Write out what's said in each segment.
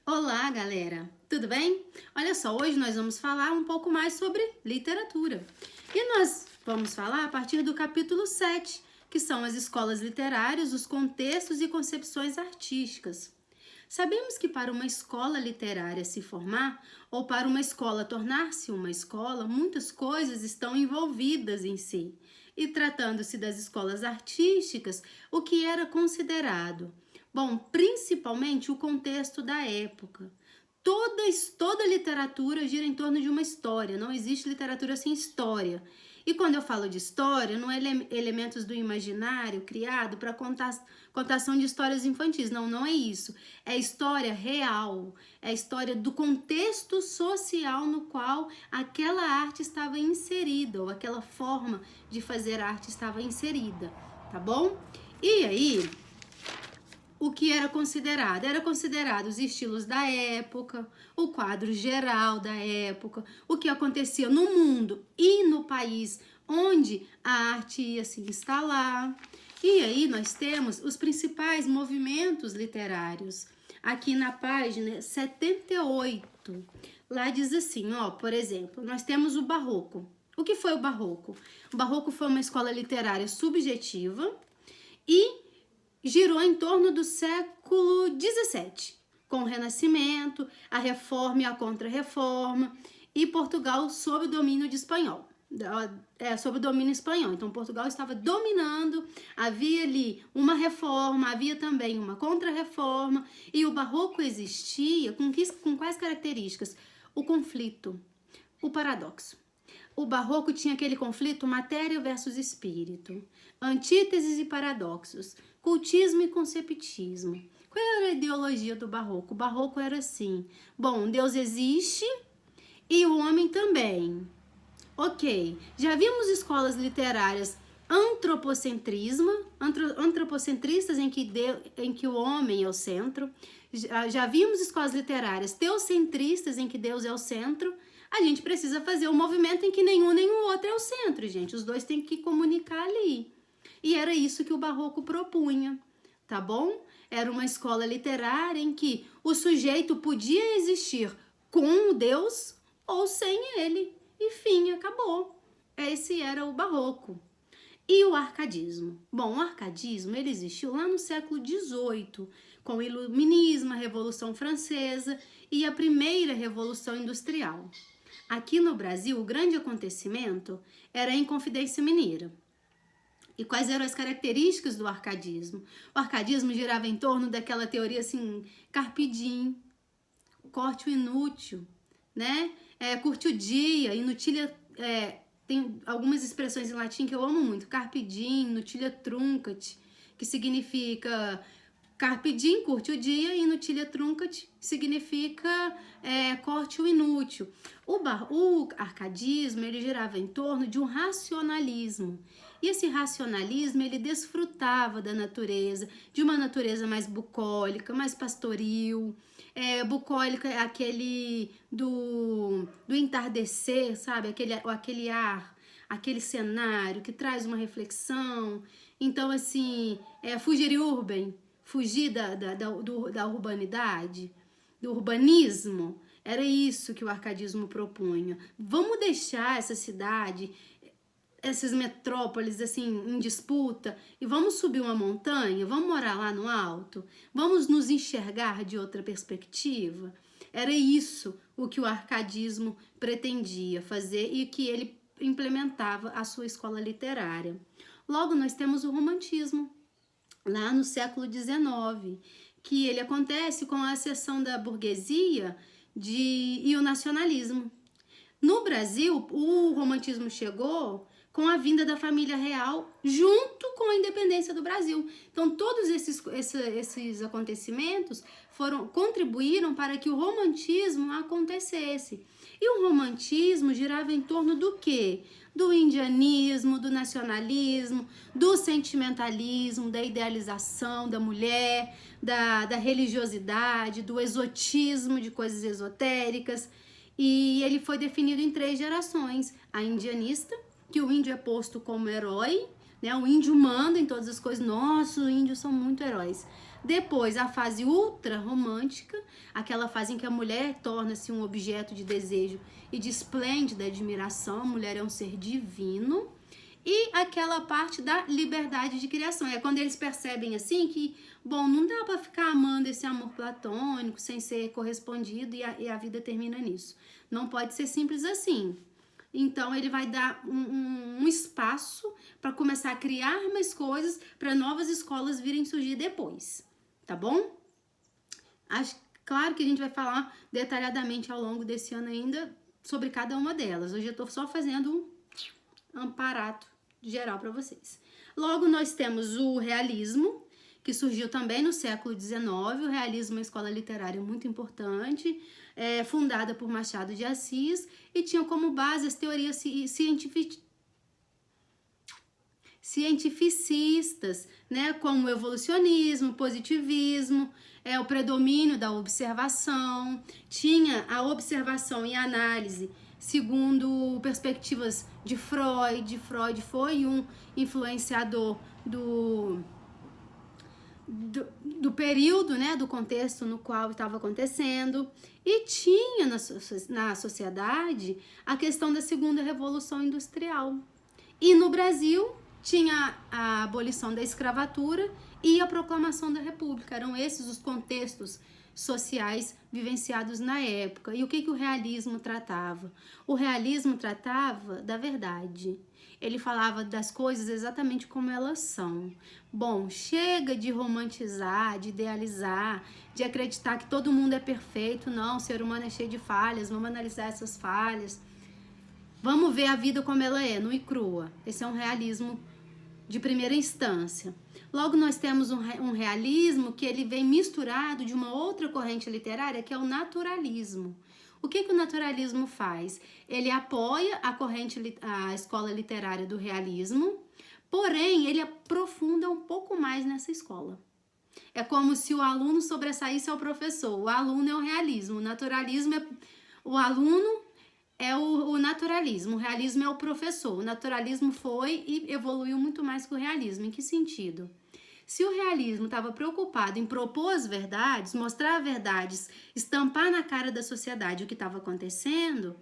Olá, galera! Tudo bem? Olha só, hoje nós vamos falar um pouco mais sobre literatura. E nós vamos falar a partir do capítulo 7, que são as escolas literárias, os contextos e concepções artísticas. Sabemos que para uma escola literária se formar, ou para uma escola tornar-se uma escola, muitas coisas estão envolvidas em si. E tratando-se das escolas artísticas, o que era considerado? Bom, principalmente o contexto da época. Toda literatura gira em torno de uma história, não existe literatura sem história. E quando eu falo de história, não é elementos do imaginário criado para contação de histórias infantis, não é isso. É história real, é história do contexto social no qual aquela arte estava inserida, ou aquela forma de fazer arte estava inserida, tá bom? E aí, o que era considerado? Era considerado os estilos da época, o quadro geral da época, o que acontecia no mundo e no país onde a arte ia se instalar. E aí nós temos os principais movimentos literários. Aqui na página 78, lá diz assim, ó, por exemplo, nós temos o Barroco. O que foi o Barroco? O Barroco foi uma escola literária subjetiva e girou em torno do século XVII, com o Renascimento, a Reforma e a Contra-Reforma, e Portugal sob o domínio de espanhol. Sob o domínio espanhol. Então, Portugal estava dominando, havia ali uma reforma, havia também uma contra-reforma, e o Barroco existia com quais características? O conflito, o paradoxo. O Barroco tinha aquele conflito matéria versus espírito, antíteses e paradoxos, cultismo e conceptismo. Qual era a ideologia do Barroco? O Barroco era assim, bom, Deus existe e o homem também. Ok, já vimos escolas literárias antropocentristas em que o homem é o centro. Já vimos escolas literárias teocentristas em que Deus é o centro. A gente precisa fazer um movimento em que nenhum nem o outro é o centro, gente. Os dois têm que comunicar ali. E era isso que o Barroco propunha, tá bom? Era uma escola literária em que o sujeito podia existir com o Deus ou sem ele. E fim, acabou. Esse era o Barroco. E o arcadismo? Bom, o arcadismo ele existiu lá no século XVIII, com o Iluminismo, a Revolução Francesa e a primeira Revolução Industrial. Aqui no Brasil, o grande acontecimento era a Inconfidência Mineira. E quais eram as características do arcadismo? O arcadismo girava em torno daquela teoria assim, carpe diem, corte o inútil, né? Curte o dia, inutilia... tem algumas expressões em latim que eu amo muito, carpe diem, nutilia truncat, que significa... Carpe diem, curte o dia, e inutilia truncat significa corte o inútil. O arcadismo, ele girava em torno de um racionalismo. E esse racionalismo, ele desfrutava da natureza, de uma natureza mais bucólica, mais pastoril. Bucólica é aquele do entardecer, sabe? Aquele ar, aquele cenário que traz uma reflexão. Então, assim, fugir urban, fugir da urbanidade, do urbanismo, era isso que o arcadismo propunha. Vamos deixar essa cidade, essas metrópoles assim em disputa e vamos subir uma montanha, vamos morar lá no alto, vamos nos enxergar de outra perspectiva. Era isso o que o arcadismo pretendia fazer e que ele implementava a sua escola literária. Logo, nós temos o romantismo, lá no século XIX, que ele acontece com a ascensão da burguesia e o nacionalismo. No Brasil, o romantismo chegou com a vinda da família real junto com a independência do Brasil. Então, todos esses acontecimentos contribuíram para que o romantismo acontecesse. E o romantismo girava em torno do quê? Do indianismo, do nacionalismo, do sentimentalismo, da idealização da mulher, da religiosidade, do exotismo, de coisas esotéricas. E ele foi definido em 3 gerações. A indianista, que o índio é posto como herói, né? O índio manda em todas as coisas. Nossa, os índios são muito heróis. Depois, a fase ultra romântica, aquela fase em que a mulher torna-se um objeto de desejo e de esplêndida admiração, a mulher é um ser divino. E aquela parte da liberdade de criação, é quando eles percebem assim que, bom, não dá para ficar amando esse amor platônico sem ser correspondido e a vida termina nisso. Não pode ser simples assim. Então ele vai dar um espaço para começar a criar mais coisas para novas escolas virem surgir depois, tá bom? Claro que a gente vai falar detalhadamente ao longo desse ano ainda sobre cada uma delas. Hoje eu estou só fazendo um aparato geral para vocês. Logo nós temos o realismo, que surgiu também no século XIX. O realismo é uma escola literária muito importante, fundada por Machado de Assis, e tinha como base as teorias cientificistas, né, como o evolucionismo, positivismo, o predomínio da observação, tinha a observação e análise segundo perspectivas de Freud. Freud foi um influenciador do período, né, do contexto no qual estava acontecendo, e tinha na sociedade a questão da segunda revolução industrial. E no Brasil tinha a abolição da escravatura e a proclamação da República. Eram esses os contextos sociais vivenciados na época. E o que o realismo tratava? O realismo tratava da verdade. Ele falava das coisas exatamente como elas são. Bom, chega de romantizar, de idealizar, de acreditar que todo mundo é perfeito. Não, o ser humano é cheio de falhas, vamos analisar essas falhas. Vamos ver a vida como ela é, nua e crua. Esse é um realismo de primeira instância. Logo nós temos um realismo que ele vem misturado de uma outra corrente literária, que é o naturalismo. O que o naturalismo faz? Ele apoia a escola literária do realismo, porém ele aprofunda um pouco mais nessa escola. É como se o aluno sobressaísse ao professor. O aluno é o realismo, o naturalismo é o aluno, é o naturalismo, o realismo é o professor. O naturalismo foi e evoluiu muito mais que o realismo. Em que sentido? Se o realismo estava preocupado em propor as verdades, mostrar verdades, estampar na cara da sociedade o que estava acontecendo,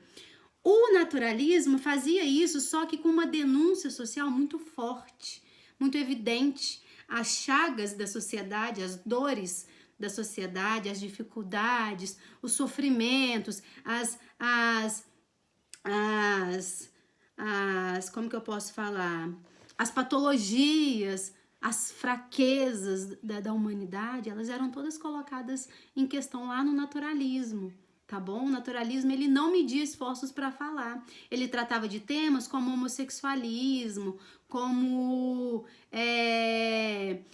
o naturalismo fazia isso, só que com uma denúncia social muito forte, muito evidente. As chagas da sociedade, as dores da sociedade, as dificuldades, os sofrimentos, como que eu posso falar? As patologias, as fraquezas da humanidade, elas eram todas colocadas em questão lá no naturalismo, tá bom? O naturalismo, ele não media esforços para falar. Ele tratava de temas como homossexualismo, como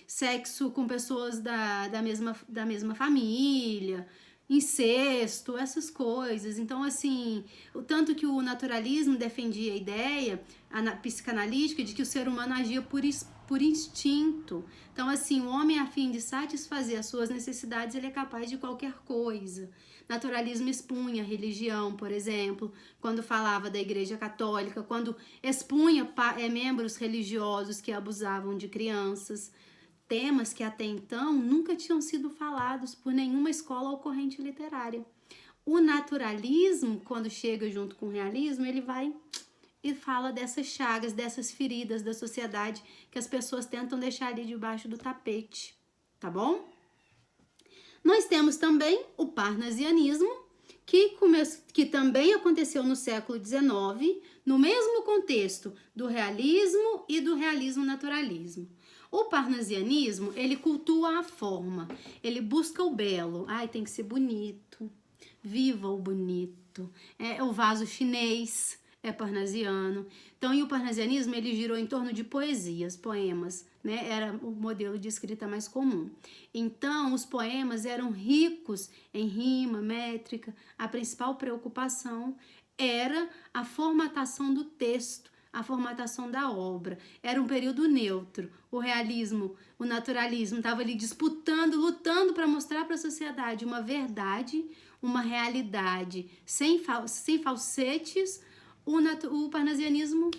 sexo com pessoas da mesma família, incesto, essas coisas. Então, assim, o tanto que o naturalismo defendia a ideia psicanalítica de que o ser humano agia por instinto. Então, assim, o homem, a fim de satisfazer as suas necessidades, ele é capaz de qualquer coisa. Naturalismo expunha a religião, por exemplo, quando falava da Igreja Católica, quando expunha membros religiosos que abusavam de crianças. Temas que até então nunca tinham sido falados por nenhuma escola ou corrente literária. O naturalismo, quando chega junto com o realismo, ele vai e fala dessas chagas, dessas feridas da sociedade que as pessoas tentam deixar ali debaixo do tapete, tá bom? Nós temos também o parnasianismo, que também aconteceu no século XIX, no mesmo contexto do realismo e do realismo naturalismo. O parnasianismo, ele cultua a forma, ele busca o belo. Ai, tem que ser bonito, viva o bonito. O vaso chinês é parnasiano. Então, e o parnasianismo, ele girou em torno de poesias, poemas, né? Era o modelo de escrita mais comum. Então, os poemas eram ricos em rima, métrica. A principal preocupação era a formatação do texto, a formatação da obra. Era um período neutro. O realismo, o naturalismo estava ali disputando, lutando para mostrar para a sociedade uma verdade, uma realidade sem falsetes. O parnasianismo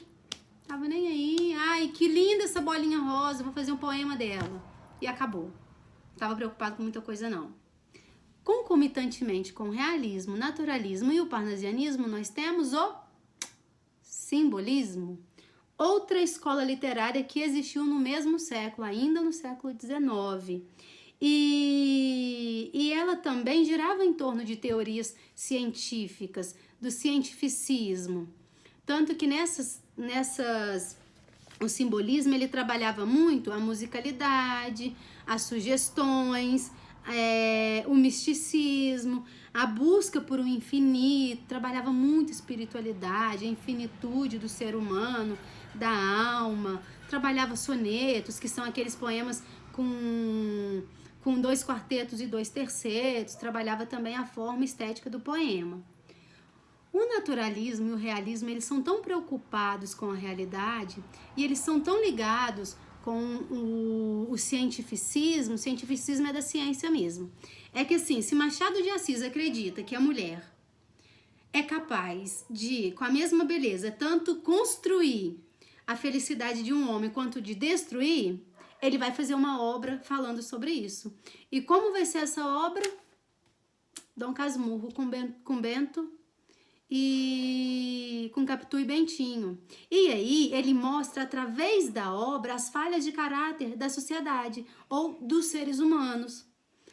tava nem aí. Ai, que linda essa bolinha rosa, vou fazer um poema dela. E acabou. estava preocupado com muita coisa, não. Concomitantemente com o realismo, naturalismo e o parnasianismo, nós temos o simbolismo. Outra escola literária que existiu no mesmo século, ainda no século XIX. E ela também girava em torno de teorias científicas, do cientificismo. Tanto que o simbolismo, ele trabalhava muito a musicalidade, as sugestões, o misticismo, a busca por um infinito, trabalhava muito a espiritualidade, a infinitude do ser humano, da alma, trabalhava sonetos, que são aqueles poemas com 2 quartetos e 2 tercetos, trabalhava também a forma estética do poema. O naturalismo e o realismo, eles são tão preocupados com a realidade e eles são tão ligados com o cientificismo. O cientificismo é da ciência mesmo. É que assim, se Machado de Assis acredita que a mulher é capaz de, com a mesma beleza, tanto construir a felicidade de um homem quanto de destruir, ele vai fazer uma obra falando sobre isso. E como vai ser essa obra? Dom Casmurro com Bento e com Capitu e Bentinho. E aí ele mostra através da obra as falhas de caráter da sociedade ou dos seres humanos.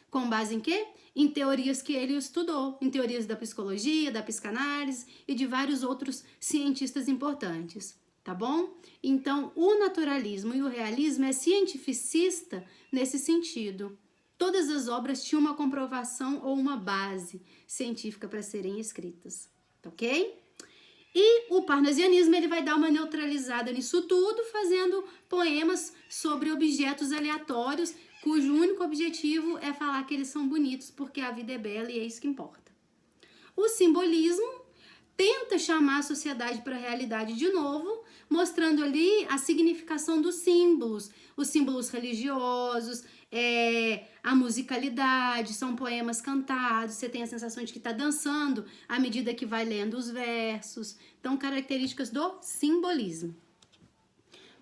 Com base em quê? Em teorias que ele estudou, em teorias da psicologia, da psicanálise e de vários outros cientistas importantes. Tá bom? Então, o naturalismo e o realismo é cientificista nesse sentido. Todas as obras tinham uma comprovação ou uma base científica para serem escritas, ok? E o parnasianismo, ele vai dar uma neutralizada nisso tudo, fazendo poemas sobre objetos aleatórios, cujo único objetivo é falar que eles são bonitos, porque a vida é bela e é isso que importa. O simbolismo tenta chamar a sociedade para a realidade de novo, mostrando ali a significação dos símbolos, os símbolos religiosos, a musicalidade, são poemas cantados, você tem a sensação de que está dançando à medida que vai lendo os versos. Então, características do simbolismo.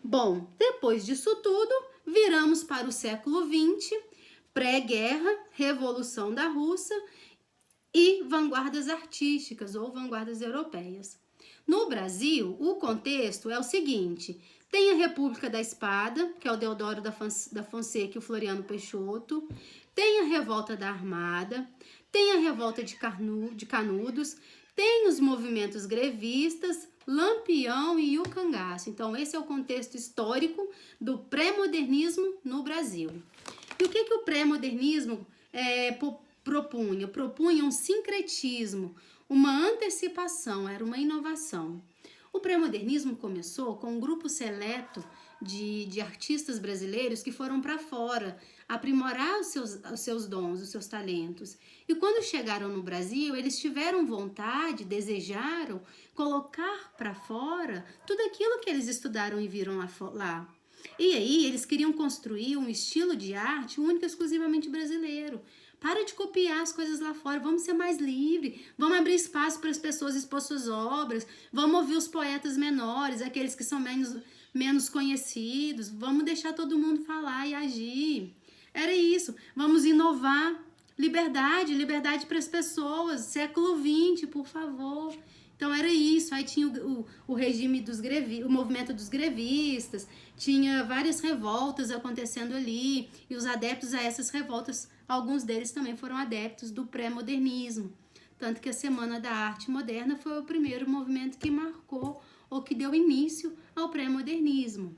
Bom, depois disso tudo, viramos para o século XX, pré-guerra, Revolução da Rússia e vanguardas artísticas ou vanguardas europeias. No Brasil, o contexto é o seguinte: tem a República da Espada, que é o Deodoro da Fonseca e o Floriano Peixoto, tem a Revolta da Armada, tem a Revolta de Canudos, tem os movimentos grevistas, Lampião e o cangaço. Então, esse é o contexto histórico do pré-modernismo no Brasil. E o que o pré-modernismo propunha? Propunha um sincretismo, uma antecipação, era uma inovação. O pré-modernismo começou com um grupo seleto de artistas brasileiros que foram para fora aprimorar os seus dons, os seus talentos. E quando chegaram no Brasil, eles tiveram vontade, desejaram colocar para fora tudo aquilo que eles estudaram e viram lá. E aí eles queriam construir um estilo de arte único e exclusivamente brasileiro. Para de copiar as coisas lá fora, vamos ser mais livres, vamos abrir espaço para as pessoas expor suas obras, vamos ouvir os poetas menores, aqueles que são menos conhecidos, vamos deixar todo mundo falar e agir. Era isso, vamos inovar, liberdade para as pessoas, século XX, por favor. Então era isso, aí tinha o regime dos grevistas, o movimento dos grevistas, tinha várias revoltas acontecendo ali, e os adeptos a essas revoltas, alguns deles também foram adeptos do pré-modernismo. Tanto que a Semana da Arte Moderna foi o primeiro movimento que marcou ou que deu início ao pré-modernismo.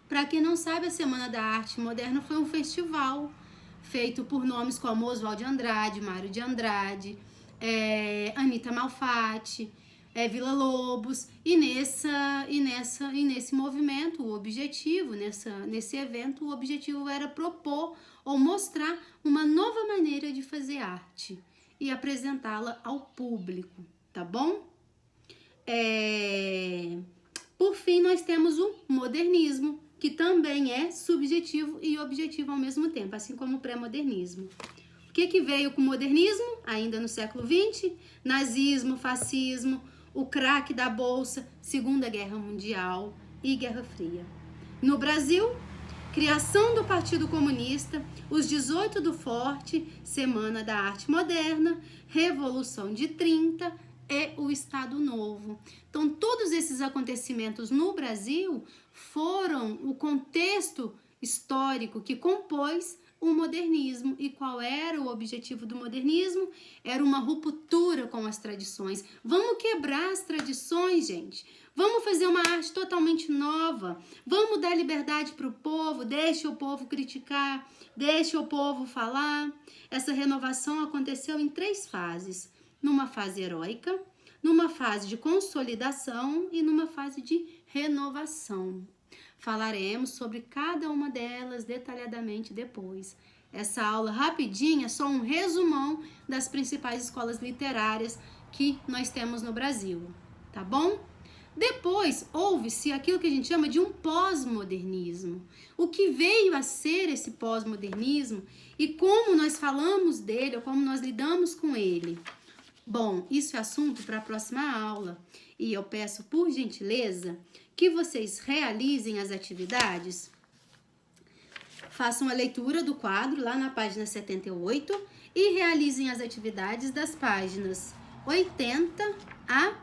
Para quem não sabe, a Semana da Arte Moderna foi um festival feito por nomes como Oswald de Andrade, Mário de Andrade, Anita Malfatti, Villa-Lobos, e nesse movimento, o objetivo, nesse evento, o objetivo era propor ou mostrar uma nova maneira de fazer arte e apresentá-la ao público, tá bom? Por fim, nós temos o modernismo, que também é subjetivo e objetivo ao mesmo tempo, assim como o pré-modernismo. O que veio com o modernismo? Ainda no século XX, nazismo, fascismo, o craque da Bolsa, Segunda Guerra Mundial e Guerra Fria. No Brasil, criação do Partido Comunista, os 18 do Forte, Semana da Arte Moderna, Revolução de 30 e o Estado Novo. Então, todos esses acontecimentos no Brasil foram o contexto histórico que compôs o modernismo. E qual era o objetivo do modernismo? Era uma ruptura com as tradições. Vamos quebrar as tradições, gente. Vamos fazer uma arte totalmente nova. Vamos dar liberdade para o povo. Deixa o povo criticar. Deixa o povo falar. Essa renovação aconteceu em 3 fases. Numa fase heróica, numa fase de consolidação e numa fase de renovação. Falaremos sobre cada uma delas detalhadamente depois. Essa aula rapidinha é só um resumão das principais escolas literárias que nós temos no Brasil, tá bom? Depois, houve-se aquilo que a gente chama de um pós-modernismo. O que veio a ser esse pós-modernismo e como nós falamos dele, ou como nós lidamos com ele. Bom, isso é assunto para a próxima aula. E eu peço, por gentileza, que vocês realizem as atividades. Façam a leitura do quadro lá na página 78 e realizem as atividades das páginas 80 a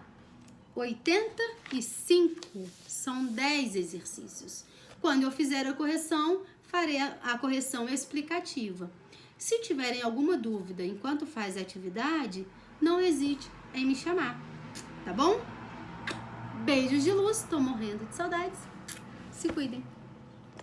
85. São 10 exercícios. Quando eu fizer a correção, farei a correção explicativa. Se tiverem alguma dúvida enquanto faz a atividade, não hesite em me chamar, tá bom? Beijos de luz, tô morrendo de saudades. Se cuidem.